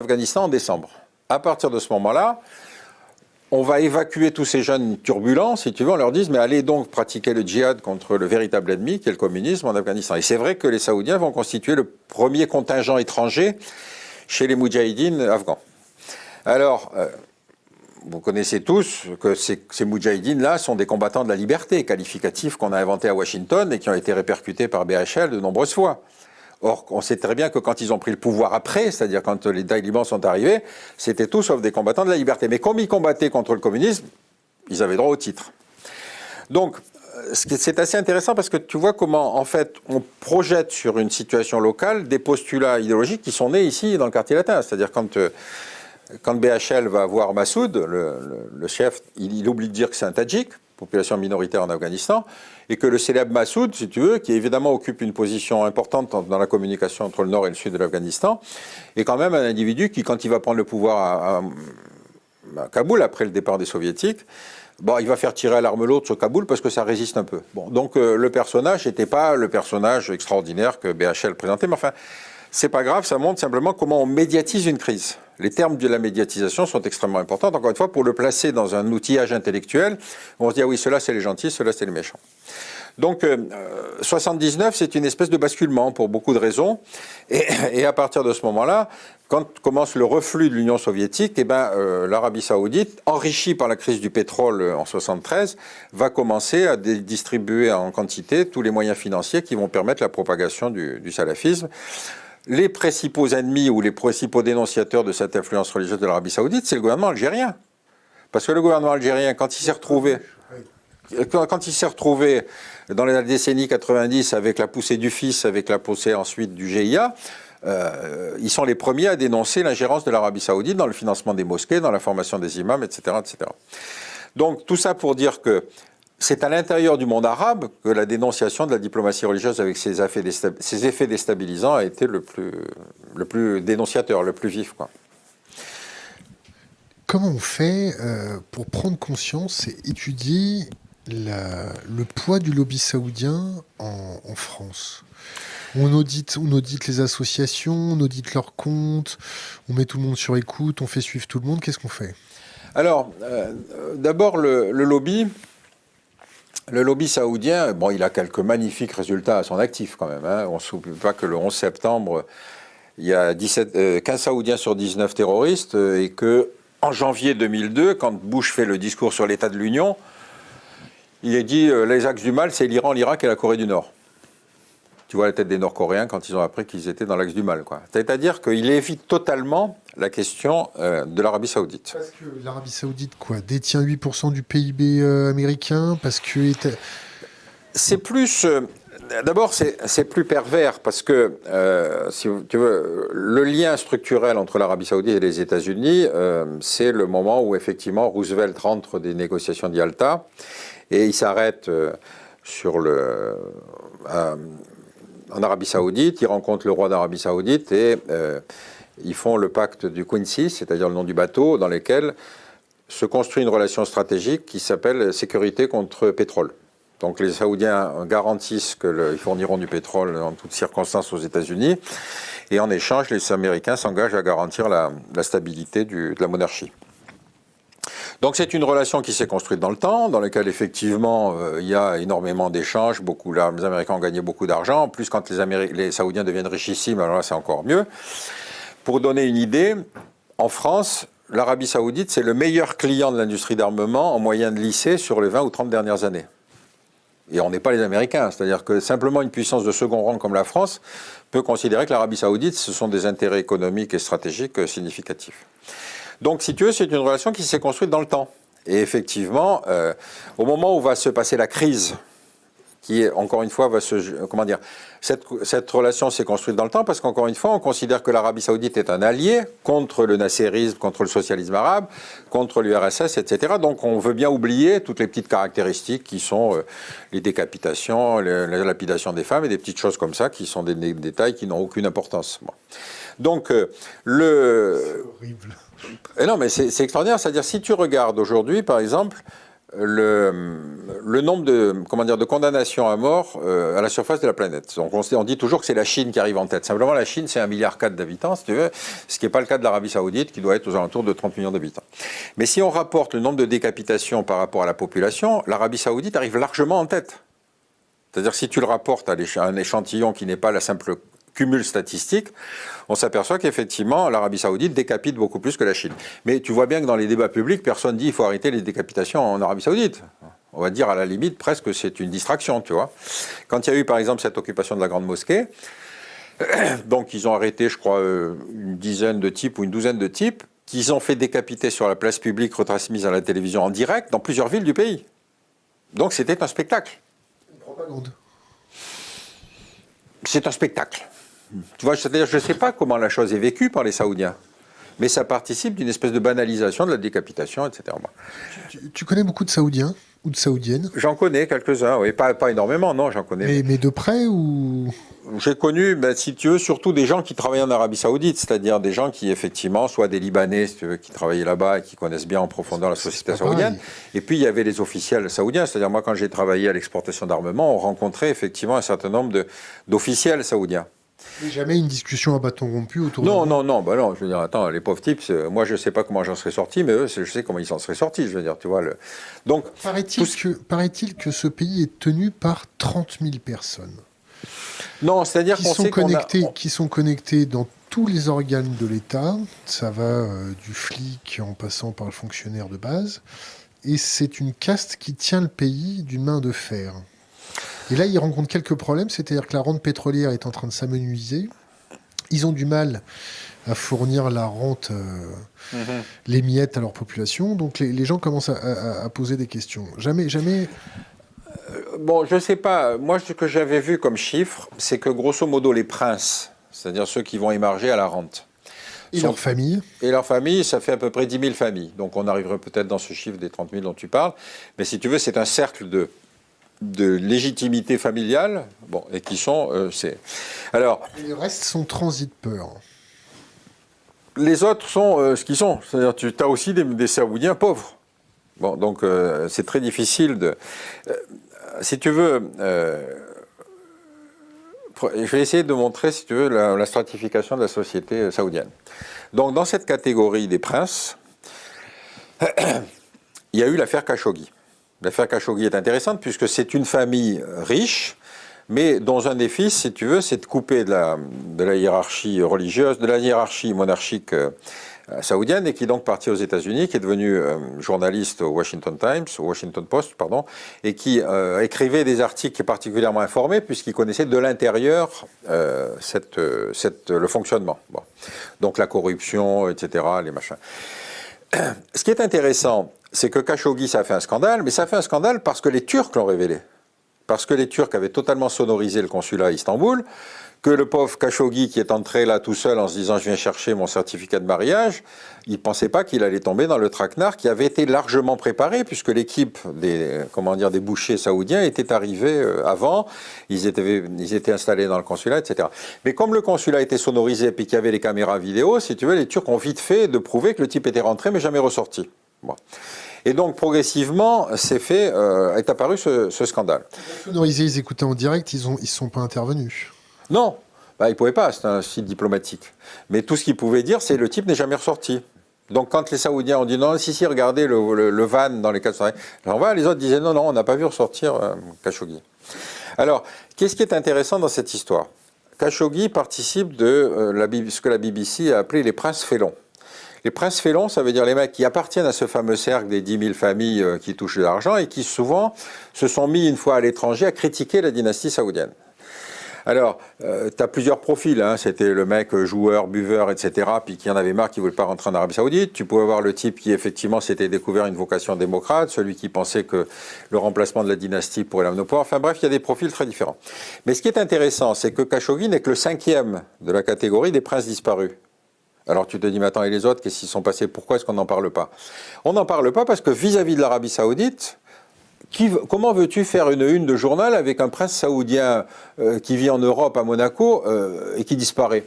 Afghanistan en décembre. À partir de ce moment-là, on va évacuer tous ces jeunes turbulents, si tu veux, on leur dit, mais allez donc pratiquer le djihad contre le véritable ennemi, qui est le communisme en Afghanistan. Et c'est vrai que les Saoudiens vont constituer le premier contingent étranger chez les moudjahidines afghans. Alors, vous connaissez tous que ces moudjahidines-là sont des combattants de la liberté, qualificatifs qu'on a inventés à Washington et qui ont été répercutés par BHL de nombreuses fois. Or, on sait très bien que quand ils ont pris le pouvoir après, c'est-à-dire quand les talibans sont arrivés, c'était tout sauf des combattants de la liberté. Mais comme ils combattaient contre le communisme, ils avaient droit au titre. Donc, c'est assez intéressant parce que tu vois comment, en fait, on projette sur une situation locale des postulats idéologiques qui sont nés ici dans le quartier latin. C'est-à-dire quand BHL va voir Massoud, le chef, il oublie de dire que c'est un Tadjik, population minoritaire en Afghanistan, et que le célèbre Massoud, si tu veux, qui évidemment occupe une position importante dans la communication entre le nord et le sud de l'Afghanistan, est quand même un individu qui, quand il va prendre le pouvoir à Kaboul, après le départ des soviétiques, bon, il va faire tirer à l'arme l'autre sur Kaboul parce que ça résiste un peu. Bon, donc le personnage n'était pas le personnage extraordinaire que BHL présentait, mais enfin, c'est pas grave, ça montre simplement comment on médiatise une crise. Les termes de la médiatisation sont extrêmement importants, encore une fois, pour le placer dans un outillage intellectuel, on se dit, ah oui, ceux-là c'est les gentils, ceux-là c'est les méchants. Donc, 79, c'est une espèce de basculement pour beaucoup de raisons, et à partir de ce moment-là, quand commence le reflux de l'Union soviétique, eh ben, l'Arabie saoudite, enrichie par la crise du pétrole en 73, va commencer à distribuer en quantité tous les moyens financiers qui vont permettre la propagation du salafisme. Les principaux ennemis ou les principaux dénonciateurs de cette influence religieuse de l'Arabie saoudite, c'est le gouvernement algérien. Parce que le gouvernement algérien, quand il s'est retrouvé dans les décennies 90 avec la poussée du fils, avec la poussée ensuite du GIA, ils sont les premiers à dénoncer l'ingérence de l'Arabie saoudite dans le financement des mosquées, dans la formation des imams, etc., etc. Donc tout ça pour dire que c'est à l'intérieur du monde arabe que la dénonciation de la diplomatie religieuse avec ses effets déstabilisants a été le plus dénonciateur, le plus vif, quoi. Comment on fait pour prendre conscience et étudier le poids du lobby saoudien en France? On audite les associations, on audite leurs comptes, on met tout le monde sur écoute, on fait suivre tout le monde. Qu'est-ce qu'on fait? Alors, d'abord, le lobby saoudien, bon, il a quelques magnifiques résultats à son actif quand même, hein. On ne s'oublie pas que le 11 septembre, il y a 15 Saoudiens sur 19 terroristes et que en janvier 2002, quand Bush fait le discours sur l'état de l'Union, il a dit les axes du mal, c'est l'Iran, l'Irak et la Corée du Nord. Tu vois la tête des Nord-Coréens quand ils ont appris qu'ils étaient dans l'axe du mal, quoi. C'est-à-dire qu'il évite totalement la question de l'Arabie saoudite. Parce que l'Arabie saoudite, détient 8% du PIB américain, parce que... C'est plus... D'abord, c'est plus pervers parce que, si tu veux, le lien structurel entre l'Arabie saoudite et les États-Unis, c'est le moment où, effectivement, Roosevelt rentre des négociations d'Yalta et il s'arrête en Arabie saoudite, il rencontre le roi d'Arabie saoudite et ils font le pacte du Quincy, c'est-à-dire le nom du bateau, dans lequel se construit une relation stratégique qui s'appelle sécurité contre pétrole. Donc les Saoudiens garantissent qu'ils fourniront du pétrole en toutes circonstances aux États-Unis et en échange, les Américains s'engagent à garantir la stabilité de la monarchie. Donc c'est une relation qui s'est construite dans le temps, dans laquelle effectivement il y a énormément d'échanges, les Américains ont gagné beaucoup d'argent, en plus quand les Saoudiens deviennent richissimes, alors là c'est encore mieux. Pour donner une idée, en France, l'Arabie saoudite c'est le meilleur client de l'industrie d'armement en moyenne de lycée sur les 20 ou 30 dernières années. Et on n'est pas les Américains, c'est-à-dire que simplement une puissance de second rang comme la France peut considérer que l'Arabie saoudite, ce sont des intérêts économiques et stratégiques significatifs. Donc, si tu veux, c'est une relation qui s'est construite dans le temps. Et effectivement, au moment où va se passer la crise, qui, encore une fois, cette relation s'est construite dans le temps parce qu'encore une fois, on considère que l'Arabie saoudite est un allié contre le nasserisme, contre le socialisme arabe, contre l'URSS, etc. Donc, on veut bien oublier toutes les petites caractéristiques qui sont les décapitations, la lapidation des femmes et des petites choses comme ça qui sont des détails qui n'ont aucune importance. Bon. Donc, C'est horrible. Et non, mais c'est extraordinaire. C'est-à-dire, si tu regardes aujourd'hui, par exemple, le nombre de condamnations à mort à la surface de la planète. Donc on dit toujours que c'est la Chine qui arrive en tête. Simplement, la Chine, c'est 1,4 milliard d'habitants, si tu veux, ce qui n'est pas le cas de l'Arabie Saoudite, qui doit être aux alentours de 30 millions d'habitants. Mais si on rapporte le nombre de décapitations par rapport à la population, l'Arabie Saoudite arrive largement en tête. C'est-à-dire que si tu le rapportes à un échantillon qui n'est pas la simple cumul statistique, on s'aperçoit qu'effectivement, l'Arabie Saoudite décapite beaucoup plus que la Chine. Mais tu vois bien que dans les débats publics, personne ne dit qu'il faut arrêter les décapitations en Arabie Saoudite. On va dire à la limite presque c'est une distraction, tu vois. Quand il y a eu par exemple cette occupation de la Grande Mosquée, donc ils ont arrêté, je crois, une dizaine de types ou une douzaine de types qu'ils ont fait décapiter sur la place publique retransmise à la télévision en direct dans plusieurs villes du pays. Donc c'était un spectacle. Une propagande. C'est un spectacle. Tu vois, c'est-à-dire, je ne sais pas comment la chose est vécue par les Saoudiens, mais ça participe d'une espèce de banalisation de la décapitation, etc. Tu connais beaucoup de Saoudiens ou de Saoudiennes? J'en connais quelques-uns, oui, pas énormément, non, j'en connais. Mais de près ou? J'ai connu, si tu veux, surtout des gens qui travaillaient en Arabie Saoudite, c'est-à-dire des gens qui, effectivement, soit des Libanais, si tu veux, qui travaillaient là-bas et qui connaissent bien en profondeur la société saoudienne. Pareil. Et puis, il y avait les officiels saoudiens, c'est-à-dire moi, quand j'ai travaillé à l'exportation d'armement, on rencontrait effectivement un certain nombre d'officiels saoudiens. Mais jamais une discussion à bâton rompu autour Non, de... non, je veux dire, attends, les pauvres types, moi je ne sais pas comment j'en serais sorti, mais eux, je sais comment ils s'en seraient sortis, je veux dire, tu vois. Donc, Paraît-il que ce pays est tenu par 30 000 personnes non, c'est-à-dire qu'on sait qui sont connectées dans tous les organes de l'État, ça va du flic en passant par le fonctionnaire de base, et c'est une caste qui tient le pays d'une main de fer. Et là, ils rencontrent quelques problèmes, c'est-à-dire que la rente pétrolière est en train de s'amenuiser. Ils ont du mal à fournir la rente, les miettes à leur population. Donc les gens commencent à poser des questions. Jamais... Bon, je ne sais pas. Moi, ce que j'avais vu comme chiffre, c'est que grosso modo, les princes, c'est-à-dire ceux qui vont émarger à la rente, et leur famille. Et leur famille, ça fait à peu près 10 000 familles. Donc on arriverait peut-être dans ce chiffre des 30 000 dont tu parles. Mais si tu veux, c'est un cercle de légitimité familiale, bon, et qui sont... Alors, et le reste sont transit peur. Les autres sont ce qu'ils sont. C'est-à-dire tu as aussi des Saoudiens pauvres. Bon, donc c'est très difficile de... si tu veux... je vais essayer de montrer, si tu veux, la stratification de la société saoudienne. Donc, dans cette catégorie des princes, il y a eu l'affaire Khashoggi. L'affaire Khashoggi est intéressante puisque c'est une famille riche, mais dont un des fils, si tu veux, c'est de couper de la hiérarchie religieuse, de la hiérarchie monarchique saoudienne, et qui est donc parti aux États-Unis, qui est devenu journaliste au Washington Post, pardon, et qui écrivait des articles particulièrement informés puisqu'il connaissait de l'intérieur le fonctionnement. Bon. Donc la corruption, etc., les machins. Ce qui est intéressant, c'est que Khashoggi, ça a fait un scandale, mais ça a fait un scandale parce que les Turcs l'ont révélé. Parce que les Turcs avaient totalement sonorisé le consulat à Istanbul, que le pauvre Khashoggi qui est entré là tout seul en se disant « je viens chercher mon certificat de mariage », il ne pensait pas qu'il allait tomber dans le traquenard qui avait été largement préparé, puisque l'équipe des bouchers saoudiens était arrivée avant, ils étaient installés dans le consulat, etc. Mais comme le consulat était sonorisé et qu'il y avait les caméras vidéo, si tu veux, les Turcs ont vite fait de prouver que le type était rentré mais jamais ressorti. Bon. Et donc, progressivement, est apparu ce scandale. Sonorisés, ils écoutaient en direct, ils ne sont pas intervenus. Non, ils ne pouvaient pas, c'est un site diplomatique. Mais tout ce qu'ils pouvaient dire, c'est le type n'est jamais ressorti. Donc, quand les Saoudiens ont dit non, si, regardez le van dans les 400... Alors, les autres disaient non, on n'a pas vu ressortir Khashoggi. Alors, qu'est-ce qui est intéressant dans cette histoire? Khashoggi participe de ce que la BBC a appelé les princes félons. Les princes félons, ça veut dire les mecs qui appartiennent à ce fameux cercle des 10 000 familles qui touchent de l'argent et qui souvent se sont mis une fois à l'étranger à critiquer la dynastie saoudienne. Alors, tu as plusieurs profils, hein. C'était le mec joueur, buveur, etc., puis qui en avait marre, qui ne voulait pas rentrer en Arabie Saoudite. Tu pouvais avoir le type qui, effectivement, s'était découvert une vocation démocrate, celui qui pensait que le remplacement de la dynastie pourrait l'amener au pouvoir. Enfin bref, il y a des profils très différents. Mais ce qui est intéressant, c'est que Khashoggi n'est que le 5e de la catégorie des princes disparus. Alors tu te dis, mais attends, et les autres, qu'est-ce qu'ils sont passés? Pourquoi est-ce qu'on n'en parle pas? On n'en parle pas parce que vis-à-vis de l'Arabie Saoudite, comment veux-tu faire une de journal avec un prince saoudien qui vit en Europe, à Monaco, et qui disparaît?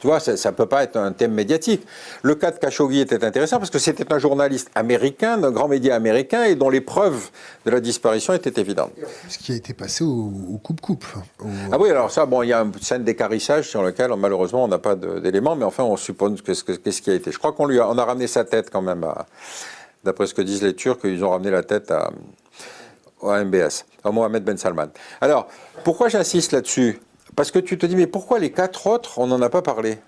Tu vois, ça ne peut pas être un thème médiatique. Le cas de Khashoggi était intéressant parce que c'était un journaliste américain, d'un grand média américain, et dont les preuves de la disparition étaient évidentes. Ce qui a été passé au coupe-coupe. Ah oui, alors ça, bon, il y a une scène d'équarrissage sur laquelle, malheureusement, on n'a pas d'éléments, mais enfin, on suppose qu'est-ce qui a été. Je crois qu'on a ramené sa tête quand même, d'après ce que disent les Turcs, ils ont ramené la tête au MBS, à Mohamed Ben Salman. Alors, pourquoi j'insiste là-dessus ? Parce que tu te dis, mais pourquoi les 4 autres, on n'en a pas parlé ?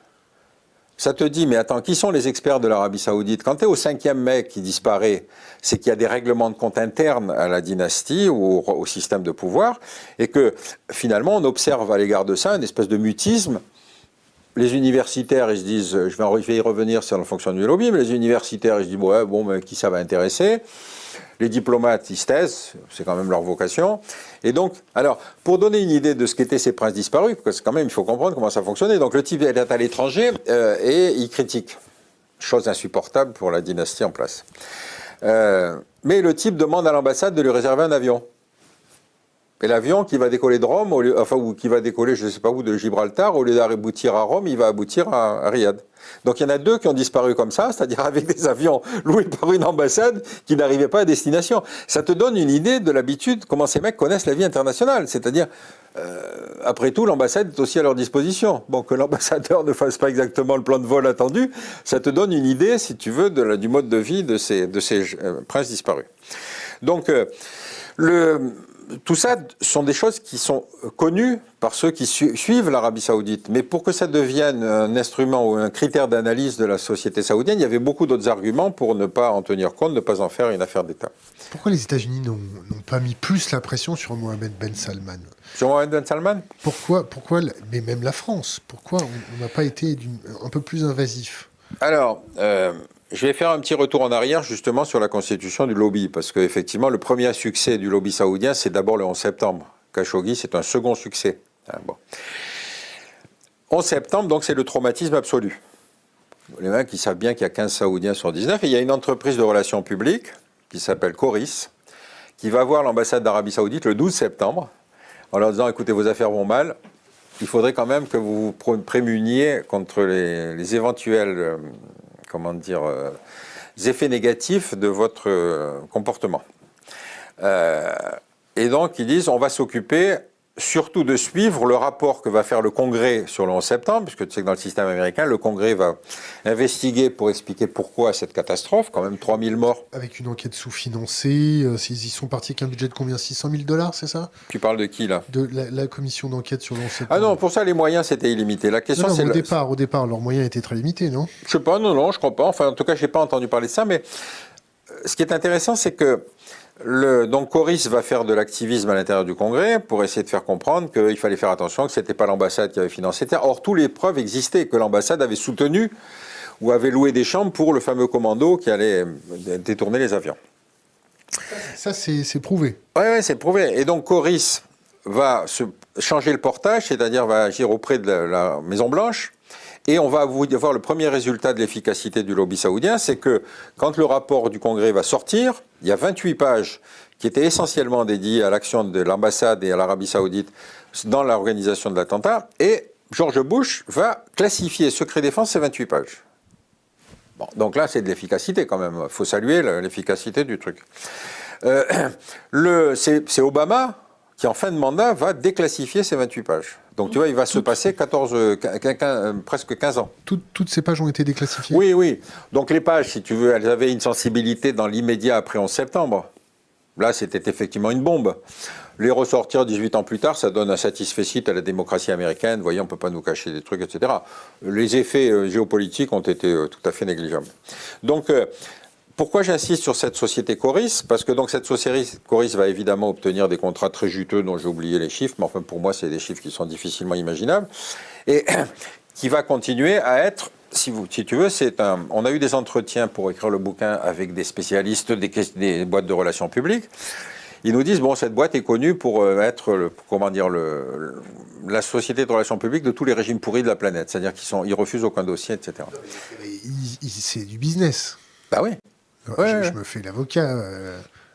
Ça te dit, mais attends, qui sont les experts de l'Arabie Saoudite ? Quand tu es au 5e mec qui disparaît, c'est qu'il y a des règlements de compte internes à la dynastie ou au système de pouvoir, et que finalement, on observe à l'égard de ça une espèce de mutisme. Les universitaires, ils se disent, je vais y revenir sur le fonctionnement du lobby, mais les universitaires, ils se disent, ouais, bon, mais qui ça va intéresser ? Les diplomates, ils se taisent, c'est quand même leur vocation. Et donc, alors, pour donner une idée de ce qu'étaient ces princes disparus, parce que quand même, il faut comprendre comment ça fonctionnait. Donc, le type est à l'étranger et il critique. Chose insupportable pour la dynastie en place. Mais le type demande à l'ambassade de lui réserver un avion. Et l'avion qui va décoller de Rome, ou qui va décoller, je ne sais pas où, de Gibraltar, au lieu d'aboutir à Rome, il va aboutir à Riyad. Donc il y en a 2 qui ont disparu comme ça, c'est-à-dire avec des avions loués par une ambassade qui n'arrivaient pas à destination. Ça te donne une idée de l'habitude, comment ces mecs connaissent la vie internationale. C'est-à-dire, après tout, l'ambassade est aussi à leur disposition. Bon, que l'ambassadeur ne fasse pas exactement le plan de vol attendu, ça te donne une idée, si tu veux, du mode de vie de ces princes disparus. Donc, tout ça sont des choses qui sont connues par ceux qui suivent l'Arabie Saoudite. Mais pour que ça devienne un instrument ou un critère d'analyse de la société saoudienne, il y avait beaucoup d'autres arguments pour ne pas en tenir compte, ne pas en faire une affaire d'État. Pourquoi les États-Unis n'ont pas mis plus la pression sur Mohamed Ben Salman ? Sur Mohamed Ben Salman ? Pourquoi, mais même la France, pourquoi on n'a pas été un peu plus invasif ? Alors, je vais faire un petit retour en arrière justement sur la constitution du lobby, parce qu'effectivement, le premier succès du lobby saoudien, c'est d'abord le 11 septembre. Khashoggi, c'est un second succès. Bon. 11 septembre, donc c'est le traumatisme absolu. Les mecs, ils savent bien qu'il y a 15 Saoudiens sur 19, et il y a une entreprise de relations publiques qui s'appelle Coris, qui va voir l'ambassade d'Arabie Saoudite le 12 septembre, en leur disant, écoutez, vos affaires vont mal, il faudrait quand même que vous vous prémuniez contre les éventuels... effets négatifs de votre comportement. Et donc, ils disent, on va s'occuper surtout de suivre le rapport que va faire le Congrès sur le 11 septembre, puisque tu sais que dans le système américain, le Congrès va investiguer pour expliquer pourquoi cette catastrophe, quand même 3000 morts. Avec une enquête sous-financée, ils sont partis avec un budget de combien ? 600 000 $, c'est ça ? Tu parles de qui, là ? De la commission d'enquête sur le 11 septembre. Ah non, pour ça, les moyens, c'était illimité. La question, c'est... Au départ, leurs moyens étaient très limités, non ? Je sais pas, non, je crois pas. Enfin, en tout cas, je n'ai pas entendu parler de ça, mais ce qui est intéressant, c'est que donc Coris va faire de l'activisme à l'intérieur du Congrès pour essayer de faire comprendre qu'il fallait faire attention, que ce n'était pas l'ambassade qui avait financé ça. Or, toutes les preuves existaient, que l'ambassade avait soutenu ou avait loué des chambres pour le fameux commando qui allait détourner les avions. Ça, c'est prouvé. Oui, c'est prouvé. Et donc Coris va changer le portage, c'est-à-dire va agir auprès de la Maison-Blanche. Et on va voir le premier résultat de l'efficacité du lobby saoudien, c'est que quand le rapport du Congrès va sortir, il y a 28 pages qui étaient essentiellement dédiées à l'action de l'ambassade et à l'Arabie Saoudite dans l'organisation de l'attentat, et George Bush va classifier secret défense ces 28 pages. Bon, donc là, c'est de l'efficacité quand même. Il faut saluer l'efficacité du truc. C'est Obama qui, en fin de mandat, va déclassifier ces 28 pages. Donc, tu vois, il va se passer presque 15 ans. Toutes ces pages ont été déclassifiées ? Oui. Donc, les pages, si tu veux, elles avaient une sensibilité dans l'immédiat après 11 septembre. Là, c'était effectivement une bombe. Les ressortir 18 ans plus tard, ça donne un satisfecit à la démocratie américaine. Vous voyez, on ne peut pas nous cacher des trucs, etc. Les effets géopolitiques ont été tout à fait négligeables. Donc, pourquoi j'insiste sur cette société Coris ? Parce que donc cette société Coris va évidemment obtenir des contrats très juteux dont j'ai oublié les chiffres, mais enfin pour moi c'est des chiffres qui sont difficilement imaginables, et qui va continuer à être, si tu veux, on a eu des entretiens pour écrire le bouquin avec des spécialistes des boîtes de relations publiques. Ils nous disent, bon, cette boîte est connue pour être, la société de relations publiques de tous les régimes pourris de la planète, c'est-à-dire qu'ils refusent aucun dossier, etc. C'est du business. Bah oui. Je me fais l'avocat,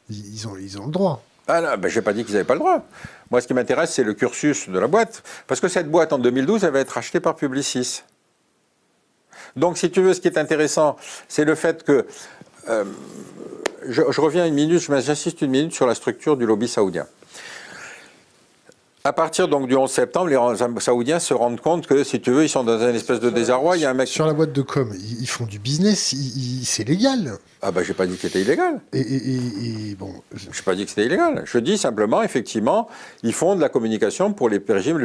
ils ont le droit. Ah non, je n'ai pas dit qu'ils n'avaient pas le droit. Moi, ce qui m'intéresse, c'est le cursus de la boîte. Parce que cette boîte, en 2012, elle va être rachetée par Publicis. Donc, si tu veux, ce qui est intéressant, c'est le fait que... je reviens une minute, j'insiste une minute sur la structure du lobby saoudien. À partir donc du 11 septembre, les Saoudiens se rendent compte que, si tu veux, ils sont dans une espèce de désarroi. Il y a un mec... Sur la boîte de com, ils font du business, c'est légal. Ah ben, j'ai pas dit que c'était illégal. Et bon... Je n'ai pas dit que c'était illégal. Je dis simplement, effectivement, ils font de la communication pour les régimes les